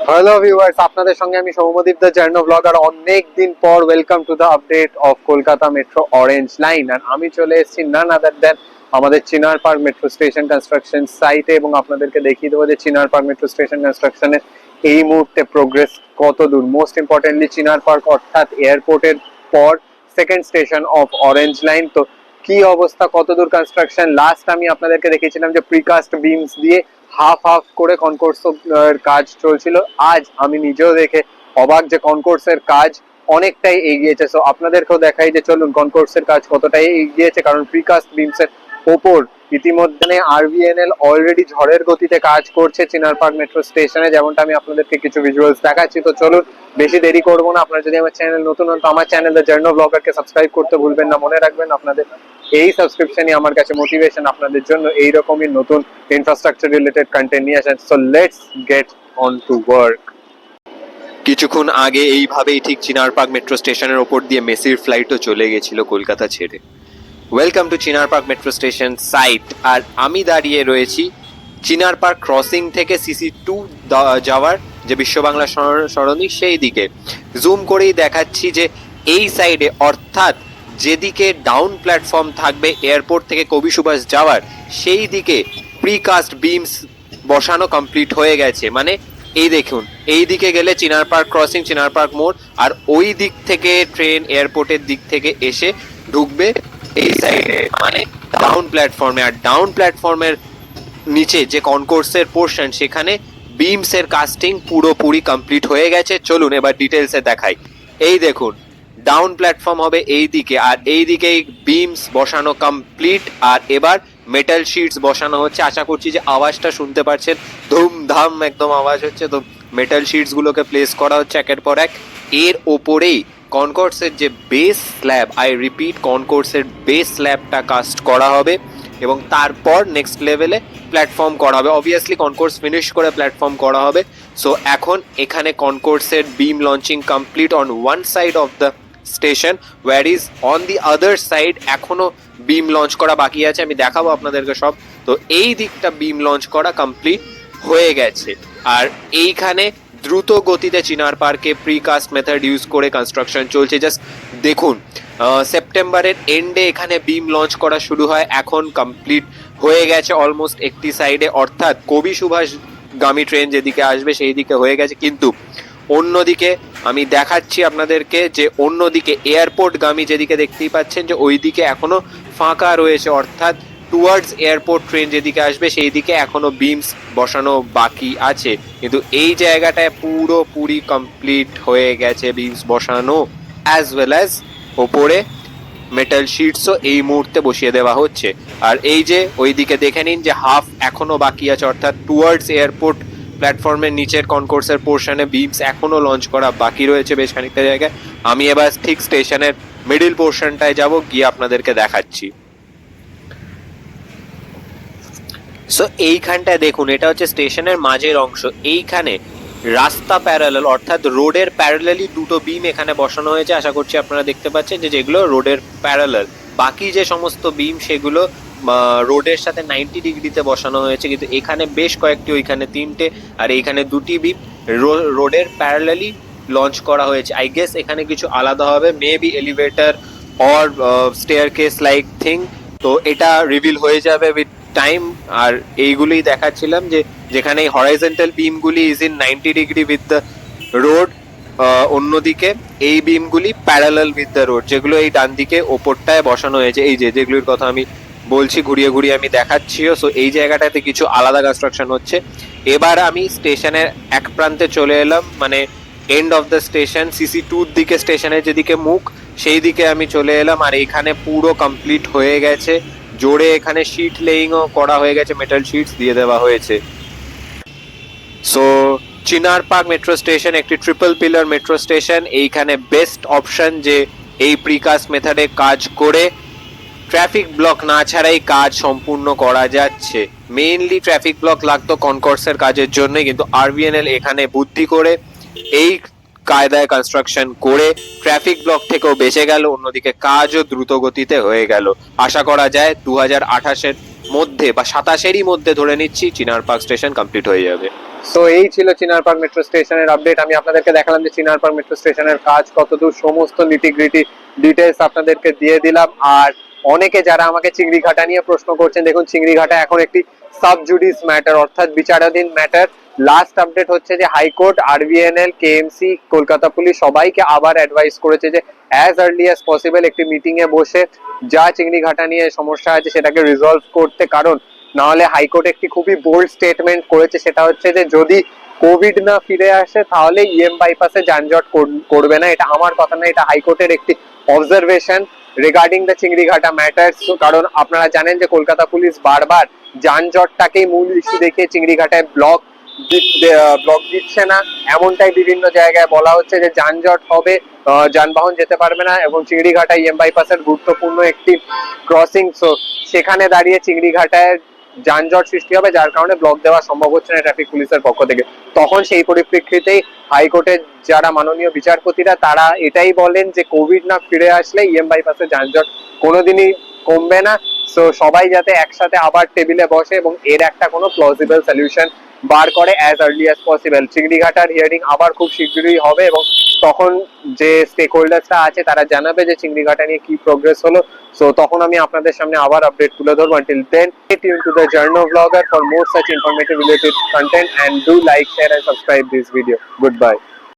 Hello viewers, আপনাদের সঙ্গে আমি সৌম্যদীপ দ্য জার্নো ব্লগার। অনেক দিন পর welcome to the update of Kolkata metro orange line. আর আমি চলে এসেছি নান আদার দেন আমাদের Chinar park metro station construction সাইটে, এবং আপনাদেরকে দেখিয়ে দেবো যে চিনার পার্ক মেট্রো স্টেশন কনস্ট্রাকশনের এই মুহূর্তে প্রোগ্রেস কত দূর। মোস্ট ইম্পর্টেন্টলি চিনার পার্ক অর্থাৎ এয়ারপোর্টের পর second station of orange line. তো কি অবস্থা, কত দূর কনস্ট্রাকশন। লাস্ট আমি আপনাদেরকে দেখিয়েছিলাম যে প্রিকাস্ট বিমস দিয়ে হাফ হাফ করে কনকোর্স কাজ চলছিল। আজ আমি নিজেও দেখে অবাক যে কনকোর্সের কাজ অনেকটাই এগিয়েছে। সো আপনাদেরকেও দেখাই যে চলুন কনকোর্সের কাজ কতটাই এগিয়েছে, কারণ প্রিকাস্ট বিমস এর ওপর ইতিমধ্যে আরভিএনএল অলরেডি ঝড়ের গতিতে কাজ করছে চিনার পার্ক মেট্রো স্টেশনে, যেমনটা আমি আপনাদেরকে কিছু ভিজুয়ালস দেখাচ্ছি। তো চলুন বেশি দেরি করবো না। আপনারা যদি আমার চ্যানেল নতুন হন তো আমার চ্যানেল দ্য জার্নো ব্লগারকে সাবস্ক্রাইব করতে ভুলবেন না। মনে রাখবেন আপনাদের এই সাবস্ক্রিপশনই আমার কাছে মোটিভেশন আপনাদের জন্য এইরকমই নতুন ইনফ্রাস্ট্রাকচার রিলেটেড কন্টেন্ট নিয়ে আসেন। So let's get on to work. কিছুক্ষণ আগে এইভাবেই ঠিক চিনার পার্ক মেট্রো স্টেশনের ওপর দিয়ে মেসির ফ্লাইটও চলে গেছিল কলকাতা ছেড়ে। Welcome to Chinar park metro station site. আর আমি দাঁড়িয়ে রয়েছি চিনার পার্ক ক্রসিং থেকে CC2 যাওয়ার যে বিশ্ব বাংলা সরণি সেই দিকে। জুম করেই দেখাচ্ছি যে এই সাইডে, অর্থাৎ যেদিকে ডাউন প্ল্যাটফর্ম থাকবে এয়ারপোর্ট থেকে কবি সুভাষ যাওয়ার, সেই দিকে প্রিকাস্ট বিমস বসানো কমপ্লিট হয়ে গেছে। মানে এই দেখুন, এই দিকে গেলে চিনার পার্ক ক্রসিং, চিনার পার্ক মোড়, আর ওই দিক থেকে ট্রেন এয়ারপোর্টের দিক থেকে এসে ঢুকবে এই সাইডে, মানে ডাউন প্ল্যাটফর্মে। আর ডাউন প্ল্যাটফর্মের নিচে যে কনকোর্সের পোর্শন, সেখানে বিমস এর কাস্টিং পুরোপুরি কমপ্লিট হয়ে গেছে। চলুন এবার ডিটেলসে দেখাই। এই দেখুন, ডাউন প্ল্যাটফর্ম হবে এই দিকে, আর এই দিকে বিমস বসানো কমপ্লিট। আর এবার মেটাল শিটস বসানো হচ্ছে। আশা করছি যে আওয়াজটা শুনতে পাচ্ছেন, ধুমধাম একদম আওয়াজ হচ্ছে। তো মেটাল শিটস গুলোকে প্লেস করা হচ্ছে একের পর এক। এর ওপরেই কনকোর্সের যে বেস স্ল্যাব, আই রিপিট, কনকোর্সের বেস স্ল্যাবটা কাস্ট করা হবে, এবং তারপর নেক্সট লেভেলে প্ল্যাটফর্ম করা হবে। অবভিয়াসলি কনকোর্স ফিনিশ করে প্ল্যাটফর্ম করা হবে। সো এখন এখানে কনকোর্সের beam launching complete on one side of the station, where is on the other side এখনো বিম লঞ্চ করা বাকি আছে। আমি দেখাবো আপনাদেরকে সব। তো এই দিকটা বিম লঞ্চ করা কমপ্লিট হয়ে গেছে। আর এইখানে দ্রুত গতিতে চিনার পার্কে প্রিকাস্ট মেথড ইউজ করে কনস্ট্রাকশন চলছে। জাস্ট দেখুন, সেপ্টেম্বরের এন্ডে এখানে বিম লঞ্চ করা শুরু হয়, এখন কমপ্লিট হয়ে গেছে অলমোস্ট একটি সাইডে, অর্থাৎ কবি সুভাষ গামী ট্রেন যেদিকে আসবে সেই দিকে হয়ে গেছে। কিন্তু অন্যদিকে আমি দেখাচ্ছি আপনাদেরকে যে অন্যদিকে এয়ারপোর্ট গামী যেদিকে দেখতেই পাচ্ছেন যে ওই দিকে এখনো ফাঁকা রয়েছে, অর্থাৎ টুয়ার্ডস এয়ারপোর্ট ট্রেন যেদিকে আসবে সেই দিকে এখনো বিমস বসানো বাকি আছে। কিন্তু এই জায়গাটায় পুরোপুরি কমপ্লিট হয়ে গেছে বিমস বসানো, অ্যাজ ওয়েল অ্যাজ ওপরে মেটাল শিটসও এই মুহূর্তে বসিয়ে দেওয়া হচ্ছে। আর এই যে ওইদিকে দেখে নিন যে হাফ এখনো বাকি আছে, অর্থাৎ টুয়ার্ডস এয়ারপোর্ট প্ল্যাটফর্মের নিচের কনকোর্সের পোর্শনে বিমস এখনো লঞ্চ করা বাকি রয়েছে বেশ খানিকটা জায়গায়। আমি এবার ঠিক স্টেশনের মিডিল পোর্শনটায় যাব, গিয়ে আপনাদেরকে দেখাচ্ছি। সো এইখানটায় দেখুন, এটা হচ্ছে স্টেশনের মাঝের অংশ। এইখানে রাস্তা প্যারালাল, অর্থাৎ রোডের প্যারালালি দুটো বিম এখানে বসানো হয়েছে। আশা করছি আপনারা দেখতে পাচ্ছেন যে যেগুলো রোডের প্যারালাল। বাকি যে সমস্ত বিম সেগুলো রোডের সাথে 90 ডিগ্রিতে বসানো হয়েছে। কিন্তু এখানে বেশ কয়েকটি, ওইখানে 3টে আর এইখানে 2টি বিম রোডের প্যারালালি লঞ্চ করা হয়েছে। আই গেস এখানে কিছু আলাদা হবে, maybe elevator or staircase like thing. তো এটা রিভিল হয়ে যাবে উইথ টাইম। আর এইগুলোই দেখাচ্ছিলাম যে যেখানে হরাইজন্টাল বিমগুলি is in 90 degree with the road, অন্যদিকে এই বিমগুলি প্যারালাল উইথ দ্য রোড, যেগুলো এই ডান দিকে ওপরটায় বসানো হয়েছে। এই যে যেগুলির কথা আমি বলছি, ঘুরিয়ে ঘুরিয়ে আমি দেখাচ্ছিও। সো এই জায়গাটাতে কিছু আলাদা কনস্ট্রাকশন হচ্ছে। এবার আমি স্টেশনের এক প্রান্তে চলে এলাম, মানে end of the station, CC2 দিকে, স্টেশনের যেদিকে মুখ সেই দিকে আমি চলে এলাম। আর এখানে পুরো কমপ্লিট হয়ে গেছে, জোরে এখানে শিট লেইংও করা হয়ে গেছে, মেটাল শিটস দিয়ে দেওয়া হয়েছে। সো চিনার পার্ক মেট্রো স্টেশন একটি ট্রিপল পিলার মেট্রো স্টেশন। এইখানে বেস্ট অপশন যে এই প্রিকাস্ট মেথডে কাজ করে ট্রাফিক ব্লক না ছাড়াই কাজ সম্পূর্ণ করা যাচ্ছে। মেইনলি ট্রাফিক ব্লক লাগতো কনকোর্সের কাজের জন্য, কিন্তু আরভিএনএল এখানে বুদ্ধি করে এই কায়দায় কনস্ট্রাকশন করে ট্রাফিক ব্লক থেকেও বেঁচে গেল, অন্যদিকে কাজও দ্রুত গতিতে হয়ে গেল। আশা করা যায় 2028-এর মধ্যে বা 27-এরই মধ্যে ধরে নিচ্ছি চিনার পার্ক স্টেশন কমপ্লিট হয়ে যাবে। সো এই ছিল চিনার পার্ক মেট্রো স্টেশনের আপডেট। আমি আপনাদেরকে দেখালাম যে চিনার পার্ক মেট্রো স্টেশনের কাজ কতদূর, সমস্ত নিটিগ্রিটি ডিটেলস আপনাদেরকে দিয়ে দিলাম। আর অনেকে যারা আমাকে চিংড়িঘাটা নিয়ে প্রশ্ন করছেন, দেখুন চিংড়িঘাটা এখন একটি সাব জুডিস ম্যাটার, অর্থাৎ বিচারাধীন ম্যাটার। লাস্ট আপডেট হচ্ছে যে high court, RBNL, KMC, Kolkata police সবাইকে আবার অ্যাডভাইস করেছে যে অ্যাজ আর্লি অ্যাজ পসিবল একটি মিটিং এ বসে যা চিংড়িঘাটা নিয়ে সমস্যা আছে সেটাকে রিজলভ করতে। কারণ না হলে হাইকোর্ট একটি খুবই বোল্ড স্টেটমেন্ট করেছে, সেটা হচ্ছে যে যদি কোভিড না ফিরে আসে তাহলে ইএম বাইপাসে যানজট করবে না। এটা আমার কথা না, এটা হাইকোর্টের একটি observation regarding the Chingrighata matters. কারণ আপনারা জানেন যে কলকাতা পুলিশ বারবার যানজটটাকেই মূল ইস্যু দেখে চিংড়িঘাটায় ব্লক দিচ্ছে না, এমনটাই বিভিন্ন জায়গায় বলা হচ্ছে যে যানজট হবে, যানবাহন যেতে পারবে না, এবং চিংড়িঘাটা ইএম বাইপাসের গুরুত্বপূর্ণ একটি ক্রসিং। সো সেখানে দাঁড়িয়ে চিংড়িঘাটায় যানজট সৃষ্টি হবে, যার কারণে ব্লক দেওয়া সম্ভব হচ্ছে না ট্রাফিক পুলিশের পক্ষ থেকে। তখন সেই পরিপ্রেক্ষিতেই হাইকোর্টের যারা মাননীয় বিচারপতিরা তারা এটাই বলেন যে কোভিড না ফিরে আসলে ইএম বাইপাসে যানজট কোনোদিনই কমবে না। সো সবাই যাতে একসাথে আবার টেবিলে বসে এবং এর একটা কোনো প্লজিবল সলিউশন বার করে অ্যাজ আর্লি অ্যাজ পসিবল। চিংড়িঘাটার হিয়ারিং আবার খুব শীঘ্রই হবে এবং তখন যে স্টেক হোল্ডার্সরা আছে তারা জানাবে যে চিংড়িঘাটা নিয়ে কি প্রোগ্রেস হলো। সো তখন আমি আপনাদের সামনে আবার আপডেট তুলে ধরবো। Until then, stay tuned to the Journal Vlogger for more such informative related content and do like, share and subscribe this video. Goodbye.